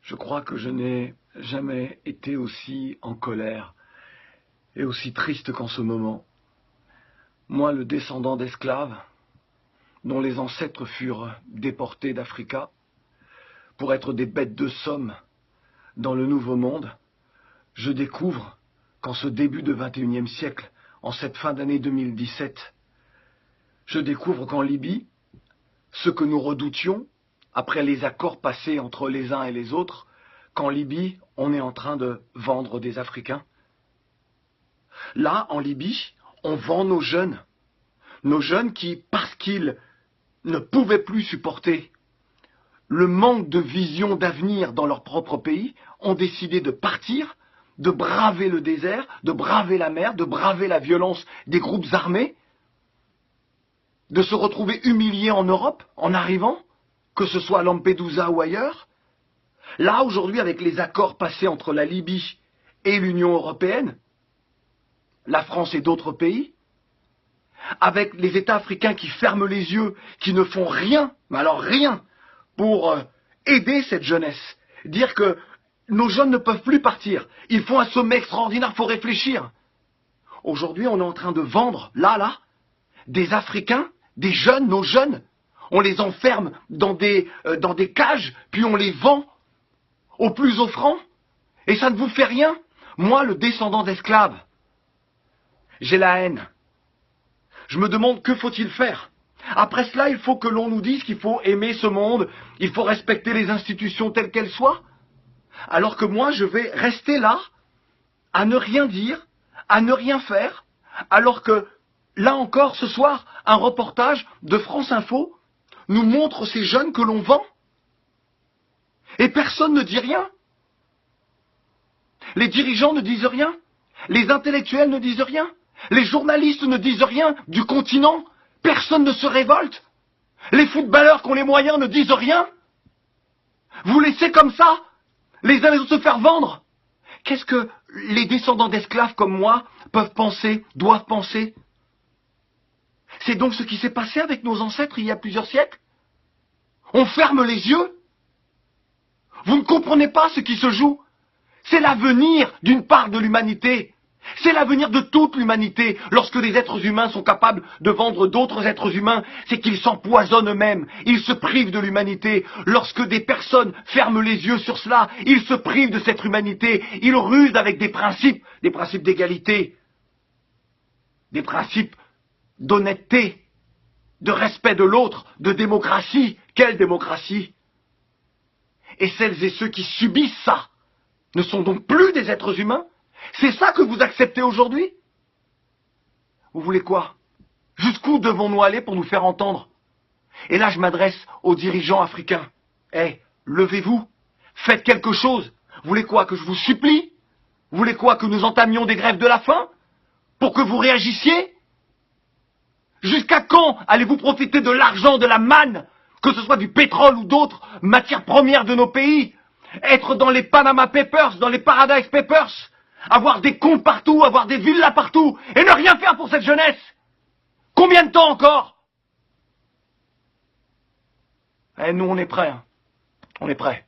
Je crois que je n'ai jamais été aussi en colère et aussi triste qu'en ce moment. Moi, le descendant d'esclaves, dont les ancêtres furent déportés d'Africa pour être des bêtes de somme dans le Nouveau Monde, je découvre qu'en ce début de XXIe siècle, en cette fin d'année 2017, je découvre qu'en Libye, ce que nous redoutions, après les accords passés entre les uns et les autres, qu'en Libye, on est en train de vendre des Africains. Là, en Libye, on vend nos jeunes qui, parce qu'ils ne pouvaient plus supporter le manque de vision d'avenir dans leur propre pays, ont décidé de partir, de braver le désert, de braver la mer, de braver la violence des groupes armés, de se retrouver humiliés en Europe en arrivant, que ce soit à Lampedusa ou ailleurs. Là, aujourd'hui, avec les accords passés entre la Libye et l'Union européenne, la France et d'autres pays, avec les États africains qui ferment les yeux, qui ne font rien, mais alors rien, pour aider cette jeunesse. Dire que nos jeunes ne peuvent plus partir. Ils font un sommet extraordinaire, il faut réfléchir. Aujourd'hui, on est en train de vendre, là, des Africains, des jeunes, nos jeunes. On les enferme dans des cages, puis on les vend au plus offrant. Et ça ne vous fait rien? Moi, le descendant d'esclaves, j'ai la haine. Je me demande que faut-il faire. Après cela, il faut que l'on nous dise qu'il faut aimer ce monde, il faut respecter les institutions telles qu'elles soient. Alors que moi, je vais rester là, à ne rien dire, à ne rien faire, alors que, là encore, ce soir, un reportage de France Info nous montre ces jeunes que l'on vend. Et personne ne dit rien. Les dirigeants ne disent rien. Les intellectuels ne disent rien. Les journalistes ne disent rien du continent. Personne ne se révolte. Les footballeurs qui ont les moyens ne disent rien. Vous laissez comme ça les uns les autres se faire vendre. Qu'est-ce que les descendants d'esclaves comme moi peuvent penser, doivent penser? C'est donc ce qui s'est passé avec nos ancêtres il y a plusieurs siècles. On ferme les yeux. Vous ne comprenez pas ce qui se joue. C'est l'avenir d'une part de l'humanité. C'est l'avenir de toute l'humanité. Lorsque des êtres humains sont capables de vendre d'autres êtres humains, c'est qu'ils s'empoisonnent eux-mêmes. Ils se privent de l'humanité. Lorsque des personnes ferment les yeux sur cela, ils se privent de cette humanité. Ils rusent avec des principes d'égalité, des principes d'honnêteté, de respect de l'autre, de démocratie. Quelle démocratie? Et celles et ceux qui subissent ça ne sont donc plus des êtres humains? C'est ça que vous acceptez aujourd'hui? Vous voulez quoi? Jusqu'où devons-nous aller pour nous faire entendre? Et là, je m'adresse aux dirigeants africains. Levez-vous, faites quelque chose. Vous voulez quoi? Que je vous supplie? Vous voulez quoi? Que nous entamions des grèves de la faim? Pour que vous réagissiez? Jusqu'à quand allez-vous profiter de l'argent, de la manne, que ce soit du pétrole ou d'autres matières premières de nos pays? Être dans les Panama Papers, dans les Paradise Papers, avoir des comptes partout, avoir des villas partout, et ne rien faire pour cette jeunesse? Combien de temps encore? Nous, on est prêts. On est prêts.